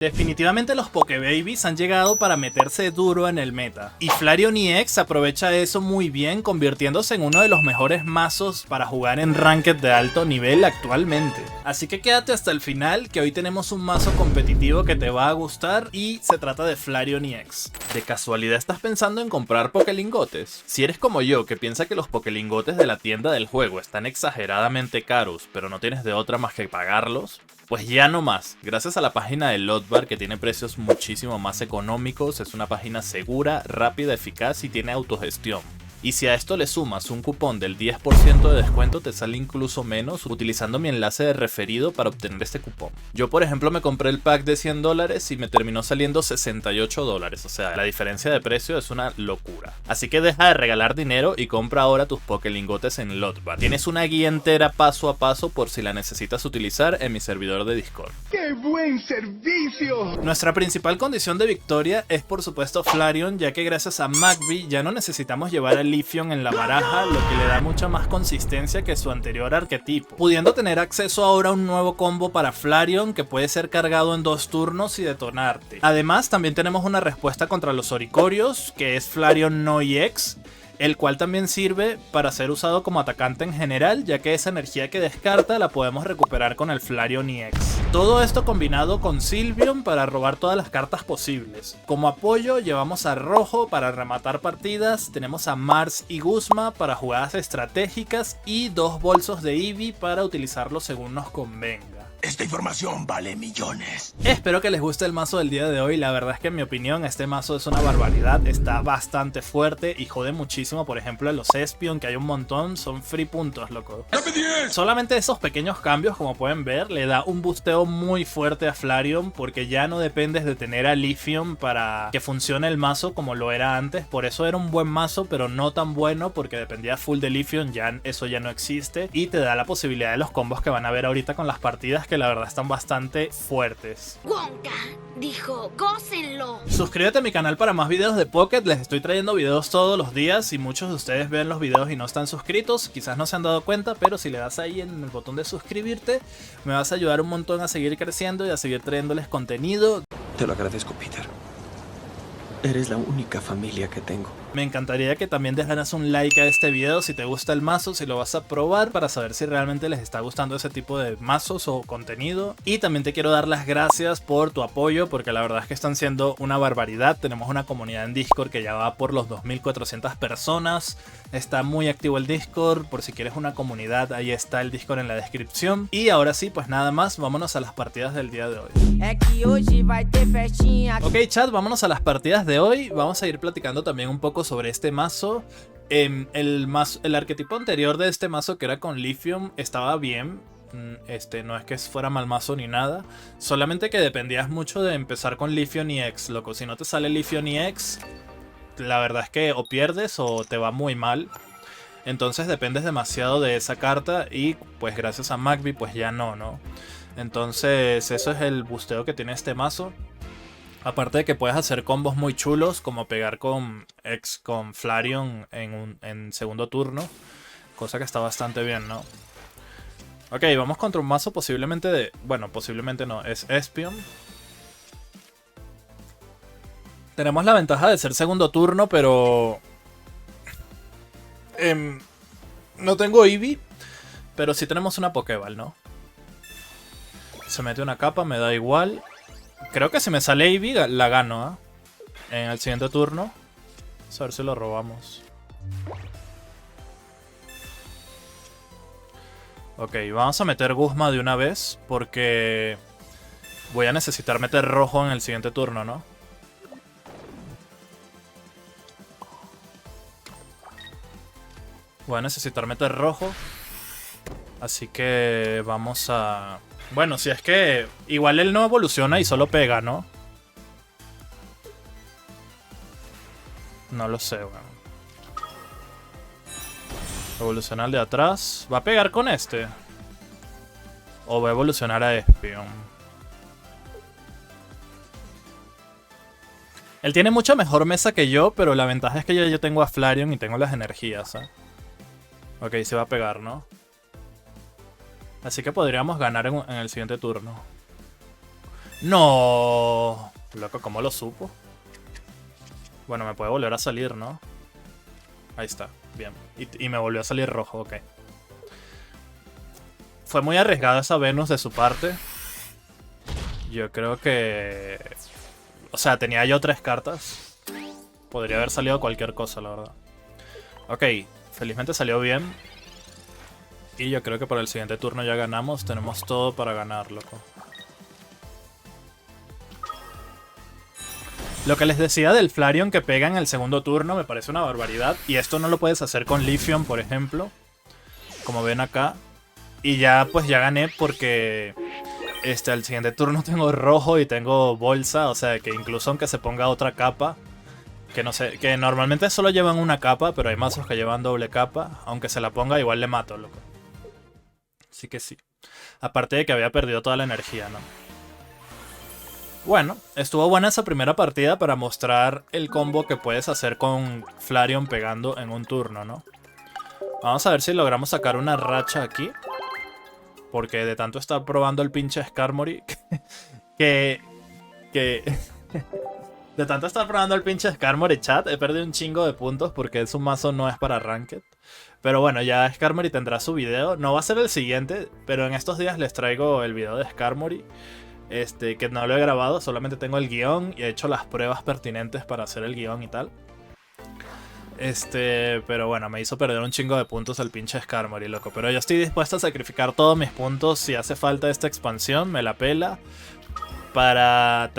Definitivamente los Pokébabies han llegado para meterse duro en el meta, y Flareon EX aprovecha eso muy bien, convirtiéndose en uno de los mejores mazos para jugar en Ranked de alto nivel actualmente. Así que quédate hasta el final, que hoy tenemos un mazo competitivo que te va a gustar y se trata de Flareon EX. ¿De casualidad estás pensando en comprar Pokélingotes? Si eres como yo, que piensa que los Pokélingotes de la tienda del juego están exageradamente caros, pero no tienes de otra más que pagarlos, pues ya no más. Gracias a la página de Lotbar, que tiene precios muchísimo más económicos, es una página segura, rápida, eficaz y tiene autogestión. Y si a esto le sumas un cupón del 10% de descuento, te sale incluso menos utilizando mi enlace de referido para obtener este cupón. Yo, por ejemplo, me compré el pack de $100 y me terminó saliendo $68, o sea, la diferencia de precio es una locura. Así que deja de regalar dinero y compra ahora tus Pokélingotes en Lotbar. Tienes una guía entera paso a paso por si la necesitas utilizar en mi servidor de Discord. ¡Qué buen servicio! Nuestra principal condición de victoria es por supuesto Flareon, ya que gracias a Magby ya no necesitamos llevar el Leafeon en la baraja, lo que le da mucha más consistencia que su anterior arquetipo, pudiendo tener acceso ahora a un nuevo combo para Flareon que puede ser cargado en 2 turnos y detonarte. Además también tenemos una respuesta contra los Oricorios, que es Flareon No EX, el cual también sirve para ser usado como atacante en general, ya que esa energía que descarta la podemos recuperar con el Flareon EX. Todo esto combinado con Sylveon para robar todas las cartas posibles. Como apoyo llevamos a Rojo para rematar partidas, tenemos a Mars y Guzma para jugadas estratégicas y 2 bolsos de Eevee para utilizarlos según nos convenga. Esta información vale millones. Espero que les guste el mazo del día de hoy. La verdad es que en mi opinión este mazo es una barbaridad. Está bastante fuerte y jode muchísimo. Por ejemplo, los Espeon, que hay un montón, son free puntos, loco. Solamente esos pequeños cambios, como pueden ver, le da un boosteo muy fuerte a Flareon, porque ya no dependes de tener a Leafeon para que funcione el mazo como lo era antes. Por eso era un buen mazo, pero no tan bueno, porque dependía full de Leafeon. Ya eso ya no existe y te da la posibilidad de los combos que van a ver ahorita con las partidas, que la verdad están bastante fuertes. Wonka dijo, gócenlo. Suscríbete a mi canal para más videos de Pocket. Les estoy trayendo videos todos los días y muchos de ustedes ven los videos y no están suscritos. Quizás no se han dado cuenta, pero si le das ahí en el botón de suscribirte, me vas a ayudar un montón a seguir creciendo y a seguir trayéndoles contenido. Te lo agradezco, Peter. Eres la única familia que tengo. Me encantaría que también dejaras un like a este video si te gusta el mazo, si lo vas a probar, para saber si realmente les está gustando ese tipo de mazos o contenido. Y también te quiero dar las gracias por tu apoyo, porque la verdad es que están siendo una barbaridad. Tenemos una comunidad en Discord que ya va por los 2400 personas. Está muy activo el Discord, por si quieres una comunidad, ahí está el Discord en la descripción. Y ahora sí, pues nada más, vámonos a las partidas del día de hoy. Ok, chat, vámonos a las partidas de hoy. Vamos a ir platicando también un poco sobre este mazo. El arquetipo anterior de este mazo, que era con Leafeon, estaba bien. No es que fuera mal mazo ni nada, solamente que dependías mucho de empezar con Leafeon EX, loco. Si no te sale Leafeon EX, la verdad es que o pierdes o te va muy mal. Entonces dependes demasiado de esa carta y pues gracias a Magby pues ya no. Entonces eso es el busteo que tiene este mazo. Aparte de que puedes hacer combos muy chulos, como pegar con Flareon en segundo turno, cosa que está bastante bien, ¿no? Ok, vamos contra un mazo posiblemente de... Bueno, posiblemente no, es Espeon. Tenemos la ventaja de ser segundo turno, pero... no tengo Eevee, pero sí tenemos una Pokéball, ¿no? Se mete una capa, me da igual. Creo que si me sale Eevee la gano, ¿eh? En el siguiente turno. Vamos a ver si lo robamos. Ok, vamos a meter Guzma de una vez, porque voy a necesitar meter rojo en el siguiente turno, ¿no? Voy a necesitar meter rojo. Así que vamos a... Bueno, si es que igual él no evoluciona y solo pega, ¿no? No lo sé, bueno. Evoluciona al de atrás. ¿Va a pegar con este? ¿O va a evolucionar a Espeon? Él tiene mucha mejor mesa que yo, pero la ventaja es que yo tengo a Flareon y tengo las energías, ¿eh? Ok, se va a pegar, ¿no? Así que podríamos ganar en el siguiente turno. No. Loco, ¿cómo lo supo? Bueno, me puede volver a salir, ¿no? Ahí está, bien. Y me volvió a salir rojo, ok. Fue muy arriesgada esa Venus de su parte. Yo creo que... O sea, tenía yo 3 cartas. Podría haber salido cualquier cosa, la verdad. Ok, felizmente salió bien. Y yo creo que para el siguiente turno ya ganamos. Tenemos todo para ganar, loco. Lo que les decía del Flareon que pega en el segundo turno me parece una barbaridad. Y esto no lo puedes hacer con Leafeon, por ejemplo. Como ven acá. Y ya, pues ya gané porque... al siguiente turno tengo rojo y tengo bolsa. O sea, que incluso aunque se ponga otra capa... Que no sé, que normalmente solo llevan una capa, pero hay mazos que llevan doble capa. Aunque se la ponga, igual le mato, loco. Así que sí. Aparte de que había perdido toda la energía, ¿no? Bueno, estuvo buena esa primera partida para mostrar el combo que puedes hacer con Flareon pegando en un turno, ¿no? Vamos a ver si logramos sacar una racha aquí. Porque de tanto estar probando el pinche Skarmory que... De tanto estar probando el pinche Skarmory, chat, he perdido un chingo de puntos porque su mazo no es para Ranked. Pero bueno, ya Skarmory tendrá su video. No va a ser el siguiente, pero en estos días les traigo el video de Skarmory. Que no lo he grabado, solamente tengo el guión y he hecho las pruebas pertinentes para hacer el guión y tal. Pero bueno, me hizo perder un chingo de puntos el pinche Skarmory, loco. Pero yo estoy dispuesto a sacrificar todos mis puntos si hace falta esta expansión, me la pela. Para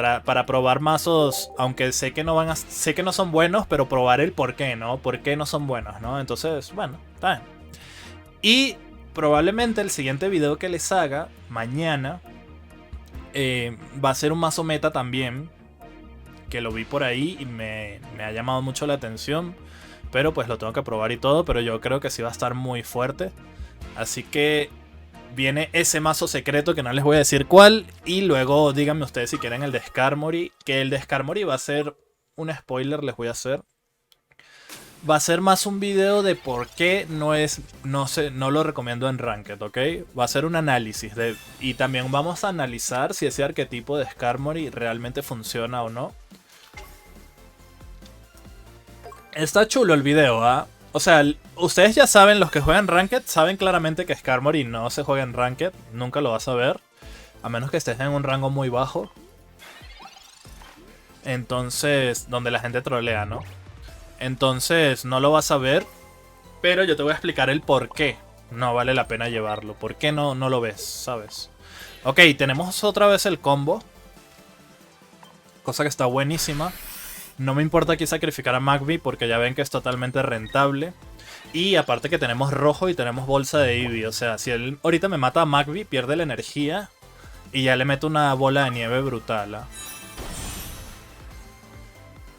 probar mazos, aunque sé que no son buenos, pero probar el por qué, ¿no? Por qué no son buenos, ¿no? Entonces, bueno, está bien. Y probablemente el siguiente video que les haga, mañana, va a ser un mazo meta también, que lo vi por ahí y me ha llamado mucho la atención, pero pues lo tengo que probar y todo, pero yo creo que sí va a estar muy fuerte. Así que... viene ese mazo secreto que no les voy a decir cuál. Y luego díganme ustedes si quieren el de Skarmory. Que el de Skarmory va a ser un spoiler, les voy a hacer. Va a ser más un video de por qué no lo recomiendo en Ranked, ¿ok? Va a ser un análisis. Y también vamos a analizar si ese arquetipo de Skarmory realmente funciona o no. Está chulo el video, ¿ah? O sea, ustedes ya saben, los que juegan Ranked, saben claramente que Skarmory no se juega en Ranked. Nunca lo vas a ver. A menos que estés en un rango muy bajo. Entonces, donde la gente trolea, ¿no? Entonces, no lo vas a ver. Pero yo te voy a explicar el por qué no vale la pena llevarlo. ¿Por qué no lo ves? ¿Sabes? Ok, tenemos otra vez el combo. Cosa que está buenísima. No me importa aquí sacrificar a Magby porque ya ven que es totalmente rentable. Y aparte que tenemos rojo y tenemos bolsa de Eevee. O sea, si él ahorita me mata a Magby, pierde la energía. Y ya le meto una bola de nieve brutal, ¿eh?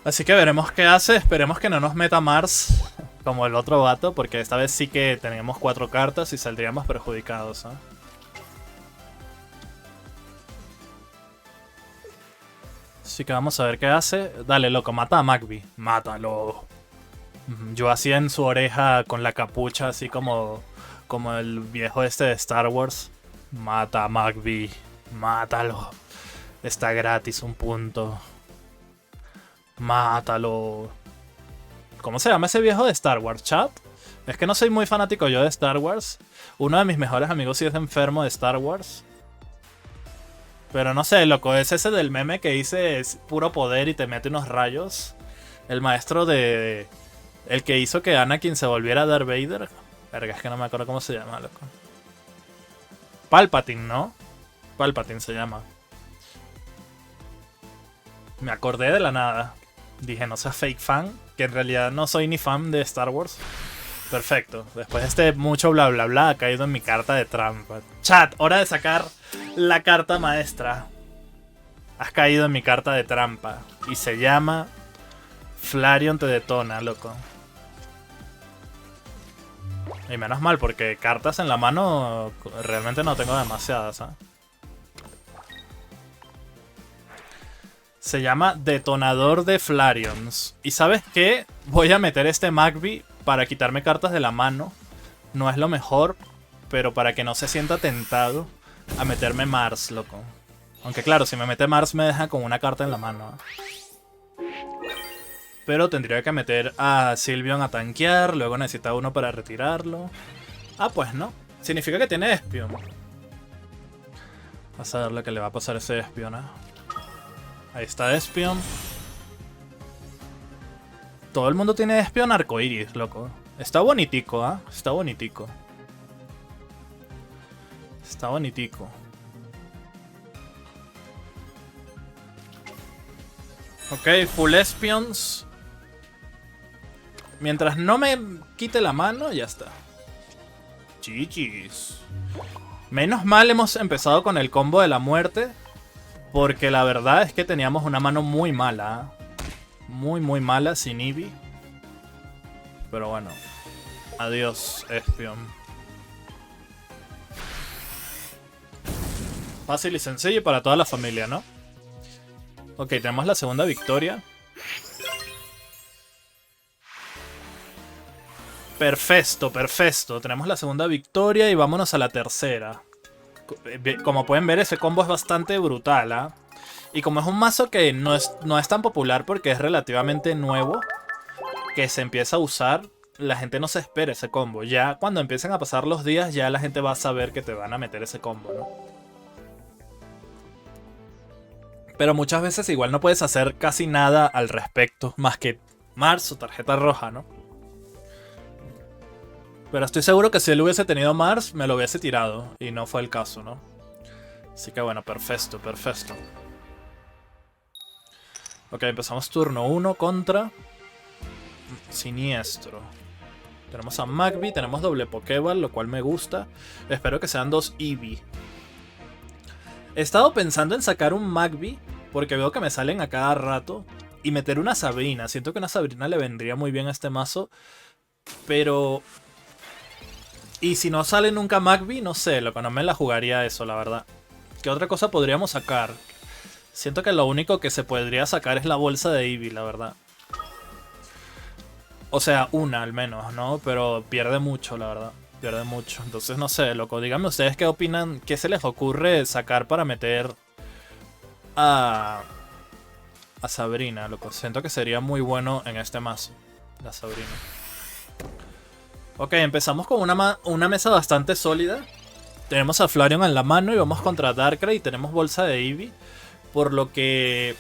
Así que veremos qué hace. Esperemos que no nos meta Mars como el otro vato. Porque esta vez sí que tenemos 4 cartas y saldríamos perjudicados, ¿eh? Así que vamos a ver qué hace. Dale, loco, mata a Magby. Mátalo. Yo hacía en su oreja con la capucha, así como el viejo este de Star Wars. Mata a Magby. Mátalo. Está gratis, un punto. Mátalo. ¿Cómo se llama ese viejo de Star Wars, chat? Es que no soy muy fanático yo de Star Wars. Uno de mis mejores amigos sí es enfermo de Star Wars. Pero no sé, loco, es ese del meme que dice es puro poder y te mete unos rayos. El maestro de... El que hizo que Anakin se volviera Darth Vader. Verga, es que no me acuerdo cómo se llama, loco. Palpatine, ¿no? Palpatine se llama. Me acordé de la nada. Dije, no seas fake fan. Que en realidad no soy ni fan de Star Wars. Perfecto. Después de mucho bla bla bla ha caído en mi carta de trampa. Chat, hora de sacar la carta maestra. Has caído en mi carta de trampa. Y se llama... Flareon te detona, loco. Y menos mal, porque cartas en la mano realmente no tengo demasiadas, ¿eh? Se llama Detonador de Flareons. ¿Y sabes qué? Voy a meter este Magby para quitarme cartas de la mano. No es lo mejor, pero para que no se sienta tentado a meterme Mars, loco. Aunque claro, si me mete Mars me deja con una carta en la mano. Pero tendría que meter a Sylveon a tanquear. Luego necesita uno para retirarlo. Ah, pues no. Significa que tiene Espion. Vas a ver lo que le va a pasar a ese Espion, ¿eh? Ahí está Espion. Todo el mundo tiene Espion arcoiris, loco. Está bonitico, ¿ah? Está bonitico. Está bonitico. Ok, full Espions. Mientras no me quite la mano, ya está. Chichis. Menos mal hemos empezado con el combo de la muerte. Porque la verdad es que teníamos una mano muy mala. Muy, muy mala sin Eevee. Pero bueno. Adiós, Espion. Fácil y sencillo para toda la familia, ¿no? Ok, tenemos la segunda victoria. Perfecto, perfecto. Tenemos la segunda victoria y vámonos a la tercera. Como pueden ver, ese combo es bastante brutal, ¿ah? Y como es un mazo que no es tan popular porque es relativamente nuevo, que se empieza a usar, la gente no se espera ese combo. Ya cuando empiecen a pasar los días, ya la gente va a saber que te van a meter ese combo, ¿no? Pero muchas veces igual no puedes hacer casi nada al respecto, más que Mars o tarjeta roja, ¿no? Pero estoy seguro que si él hubiese tenido Mars, me lo hubiese tirado. Y no fue el caso, ¿no? Así que bueno, perfecto, perfecto. Ok, empezamos turno 1 contra Siniestro. Tenemos a Magby, tenemos doble Pokéball, lo cual me gusta. Espero que sean dos Eevee. He estado pensando en sacar un Magby, porque veo que me salen a cada rato. Y meter una Sabrina. Siento que una Sabrina le vendría muy bien a este mazo. Pero... Y si no sale nunca Magby, no sé, lo que no me la jugaría eso, la verdad. ¿Qué otra cosa podríamos sacar? Siento que lo único que se podría sacar es la bolsa de Eevee, la verdad. O sea, una al menos, ¿no? Pero pierde mucho, la verdad. Pierde mucho. Entonces, no sé, loco. Díganme ustedes qué opinan. ¿Qué se les ocurre sacar para meter a Sabrina, loco? Siento que sería muy bueno en este mazo. La Sabrina. Ok, empezamos con una mesa bastante sólida. Tenemos a Flareon en la mano y vamos contra Darkrai y tenemos bolsa de Eevee. Por lo que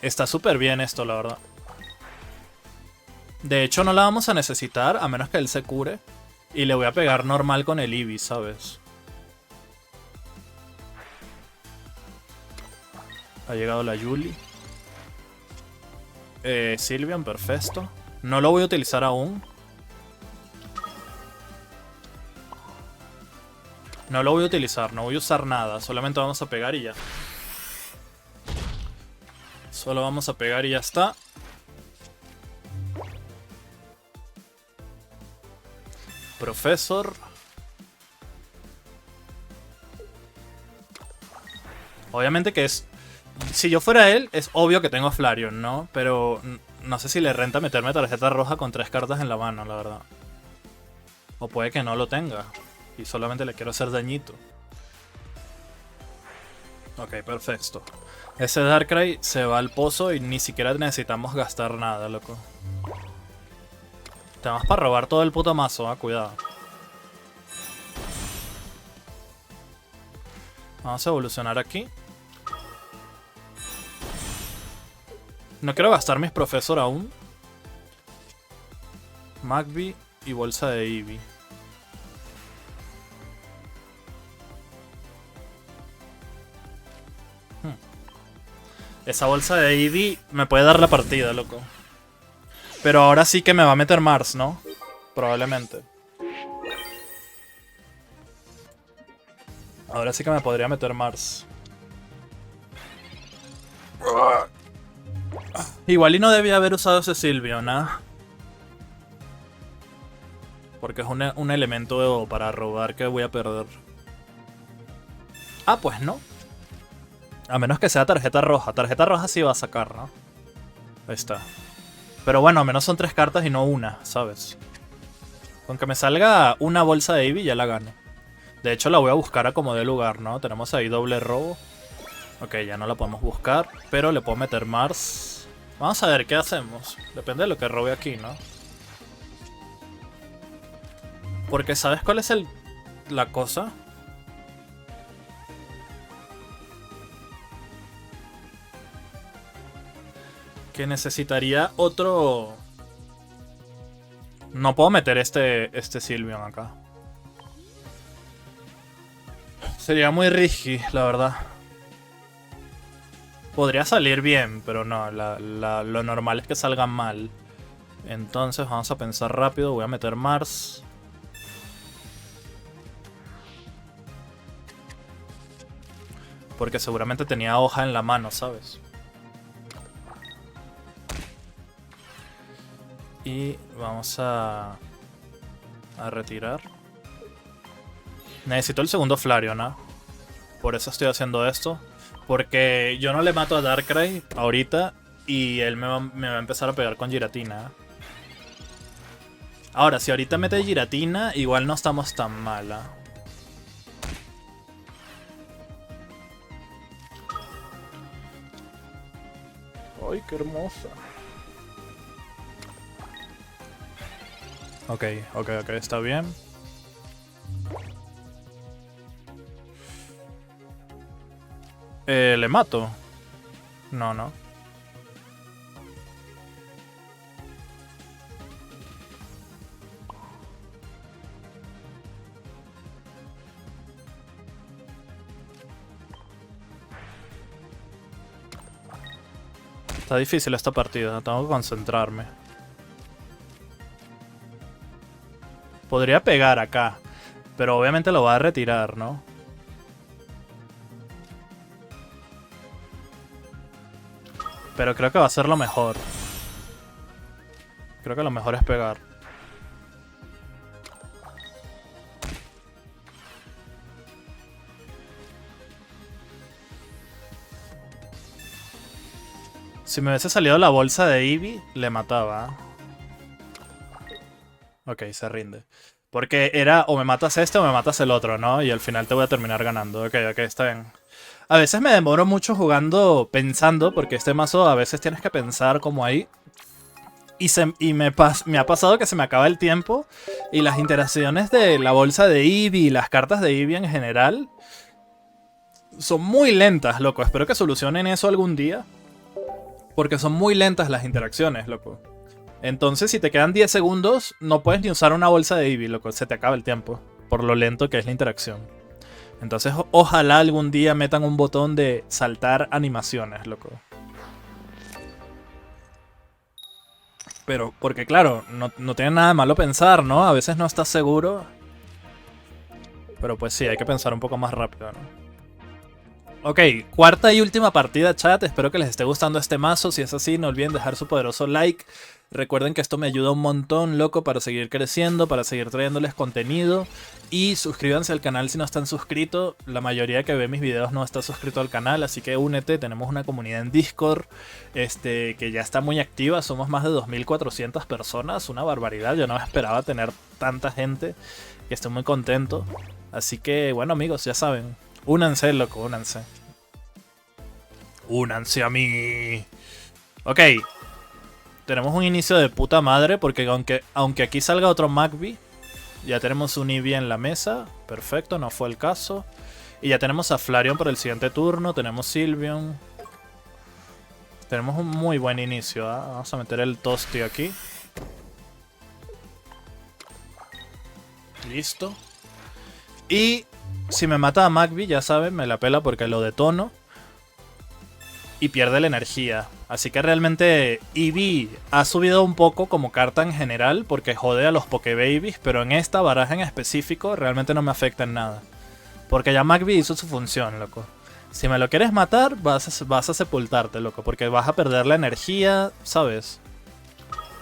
está súper bien esto, la verdad. De hecho, no la vamos a necesitar a menos que él se cure. Y le voy a pegar normal con el Eevee, ¿sabes? Ha llegado la Julie. Sylveon, perfecto. No lo voy a utilizar aún. No lo voy a utilizar, no voy a usar nada. Solamente vamos a pegar y ya. Solo vamos a pegar y ya está. Profesor. Obviamente que es... Si yo fuera él, es obvio que tengo Flareon, ¿no? Pero no sé si le renta meterme tarjeta roja con 3 cartas en la mano, la verdad. O puede que no lo tenga. Y solamente le quiero hacer dañito. Ok, perfecto. Ese Darkrai se va al pozo y ni siquiera necesitamos gastar nada, loco. Tenemos para robar todo el puto mazo, cuidado. Vamos a evolucionar aquí. No quiero gastar mis Professor aún. Magby y bolsa de Eevee. Esa bolsa de Eevee me puede dar la partida, loco. Pero ahora sí que me va a meter Mars, ¿no? Probablemente. Ahora sí que me podría meter Mars. Igual y no debía haber usado ese Sylveon, ¿no? Porque es un elemento para robar que voy a perder. Ah, pues no. A menos que sea tarjeta roja. Tarjeta roja sí va a sacar, ¿no? Ahí está. Pero bueno, al menos son 3 cartas y no una, ¿sabes? Con que me salga una bolsa de Eevee ya la gano. De hecho la voy a buscar a como dé lugar, ¿no? Tenemos ahí doble robo. Ok, ya no la podemos buscar, pero le puedo meter Mars. Vamos a ver qué hacemos. Depende de lo que robe aquí, ¿no? Porque ¿sabes cuál es la cosa? Que necesitaría otro... No puedo meter este Sylveon acá. Sería muy risky, la verdad. Podría salir bien, pero no, lo normal es que salgan mal. Entonces vamos a pensar rápido, voy a meter Mars. Porque seguramente tenía hoja en la mano, ¿sabes? Y vamos a retirar. Necesito el segundo Flareon, ¿no? Por eso estoy haciendo esto. Porque yo no le mato a Darkrai ahorita y él me va a empezar a pegar con Giratina. Ahora, si ahorita mete Giratina, igual no estamos tan mala. ¡Ay, qué hermosa! Ok, está bien. ¿Le mato? No. Está difícil esta partida, tengo que concentrarme. Podría pegar acá, pero obviamente lo va a retirar, ¿no? Pero creo que va a ser lo mejor. Creo que lo mejor es pegar. Si me hubiese salido la bolsa de Eevee, le mataba. Ok, se rinde. Porque era o me matas este o me matas el otro, ¿no? Y al final te voy a terminar ganando. Ok, está bien. A veces me demoro mucho jugando, pensando, porque este mazo a veces tienes que pensar como ahí. Y me ha pasado que se me acaba el tiempo y las interacciones de la bolsa de Eevee y las cartas de Eevee en general son muy lentas, loco. Espero que solucionen eso algún día. Porque son muy lentas las interacciones, loco. Entonces, si te quedan 10 segundos, no puedes ni usar una bolsa de Eevee, loco. Se te acaba el tiempo. Por lo lento que es la interacción. Entonces, ojalá algún día metan un botón de saltar animaciones, loco. Pero, porque claro, no tiene nada de malo pensar, ¿no? A veces no estás seguro. Pero pues sí, hay que pensar un poco más rápido, ¿no? Ok, cuarta y última partida, chat. Espero que les esté gustando este mazo. Si es así, no olviden dejar su poderoso like. Recuerden que esto me ayuda un montón, loco, para seguir creciendo, para seguir trayéndoles contenido. Y suscríbanse al canal si no están suscritos. La mayoría que ve mis videos no está suscrito al canal, así que únete. Tenemos una comunidad en Discord que ya está muy activa. Somos más de 2400 personas, una barbaridad. Yo no esperaba tener tanta gente, que estoy muy contento. Así que, bueno, amigos, ya saben. Únanse, loco, únanse. Únanse a mí. Ok. Tenemos un inicio de puta madre porque aunque aquí salga otro Magby, ya tenemos un Eevee en la mesa. Perfecto, no fue el caso. Y ya tenemos a Flareon para el siguiente turno. Tenemos Sylveon. Tenemos un muy buen inicio, ¿eh? Vamos a meter el Toasty aquí. Listo. Y si me mata a Magby, ya saben, me la pela porque lo detono. Y pierde la energía. Así que realmente Eevee ha subido un poco como carta en general porque jode a los Pokébabies, pero en esta baraja en específico realmente no me afecta en nada. Porque ya Magby hizo su función, loco. Si me lo quieres matar, vas a sepultarte, loco, porque vas a perder la energía, ¿sabes?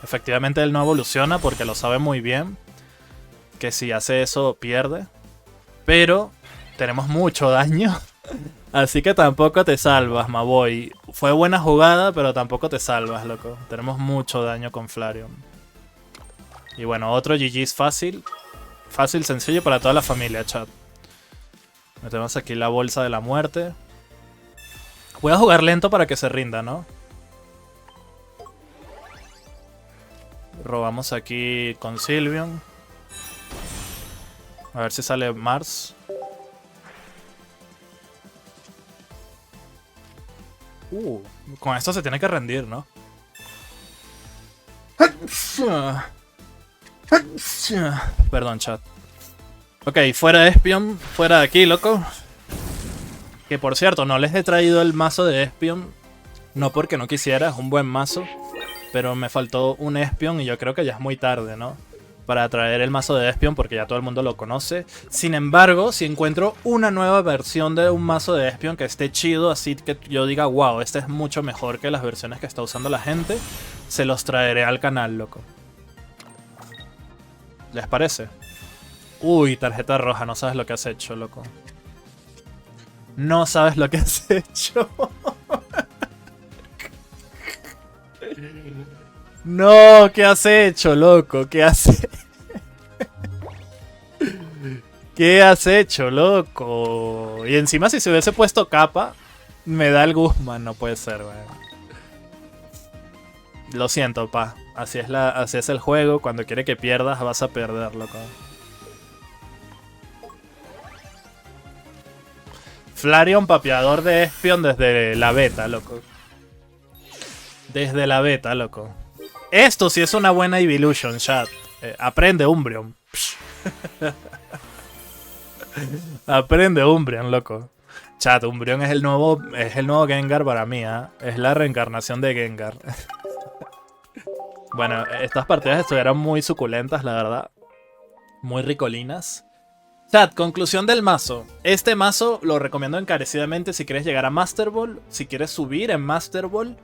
Efectivamente él no evoluciona porque lo sabe muy bien, que si hace eso pierde. Pero tenemos mucho daño. Así que tampoco te salvas, Maboy. Fue buena jugada, pero tampoco te salvas, loco. Tenemos mucho daño con Flareon. Y bueno, otro GG fácil. Fácil, sencillo para toda la familia, chat. Metemos aquí la bolsa de la muerte. Voy a jugar lento para que se rinda, ¿no? Robamos aquí con Sylveon. A ver si sale Mars. Con esto se tiene que rendir, ¿no? Perdón, chat. Ok, fuera de Espion. Fuera de aquí, loco. Que por cierto, no les he traído el mazo de Espion. No porque no quisiera, es un buen mazo. Pero me faltó un Espion y yo creo que ya es muy tarde, ¿no? Para traer el mazo de Espion porque ya todo el mundo lo conoce. Sin embargo, si encuentro una nueva versión de un mazo de Espion que esté chido, así que yo diga, wow, este es mucho mejor que las versiones que está usando la gente, se los traeré al canal, loco. ¿Les parece? Uy, tarjeta roja, no sabes lo que has hecho, loco. No sabes lo que has hecho. No, ¿qué has hecho, loco? ¿Qué has hecho? ¿Qué has hecho, loco? Y encima si se hubiese puesto capa, me da el Guzmán, no puede ser, weón. Lo siento, pa. Así es el juego, cuando quiere que pierdas, vas a perder, loco. Flareon papeador de Espion desde la beta, loco. Desde la beta, loco. Esto sí es una buena Evolution, chat. Aprende Umbreon. Aprende Umbreon, loco. Chat, Umbreon es el nuevo Gengar para mí, ¿eh? Es la reencarnación de Gengar. Bueno, estas partidas estuvieron muy suculentas, la verdad. Muy ricolinas. Chat, conclusión del mazo. Este mazo lo recomiendo encarecidamente si quieres llegar a Master Ball, si quieres subir en Master Ball.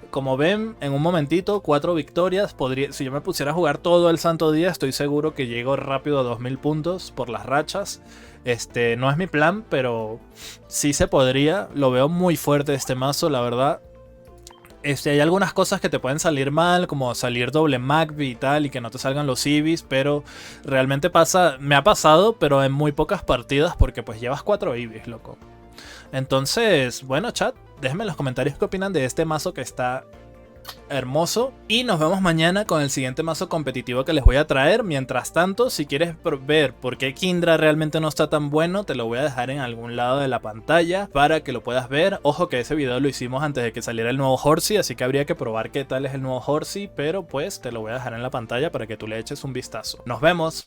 Como ven, en un momentito, 4 victorias. Si yo me pusiera a jugar todo el santo día, estoy seguro que llego rápido a 2000 puntos por las rachas. No es mi plan, pero sí se podría. Lo veo muy fuerte este mazo, la verdad. Hay algunas cosas que te pueden salir mal, como salir doble Magby y tal, y que no te salgan los Eevees, pero realmente me ha pasado, pero en muy pocas partidas, porque pues llevas 4 Eevees, loco. Entonces, bueno, chat, déjenme en los comentarios qué opinan de este mazo que está hermoso. Y nos vemos mañana con el siguiente mazo competitivo que les voy a traer. Mientras tanto, si quieres ver por qué Kindra realmente no está tan bueno, te lo voy a dejar en algún lado de la pantalla para que lo puedas ver. Ojo que ese video lo hicimos antes de que saliera el nuevo Horsey, así que habría que probar qué tal es el nuevo Horsey, pero pues te lo voy a dejar en la pantalla para que tú le eches un vistazo. Nos vemos.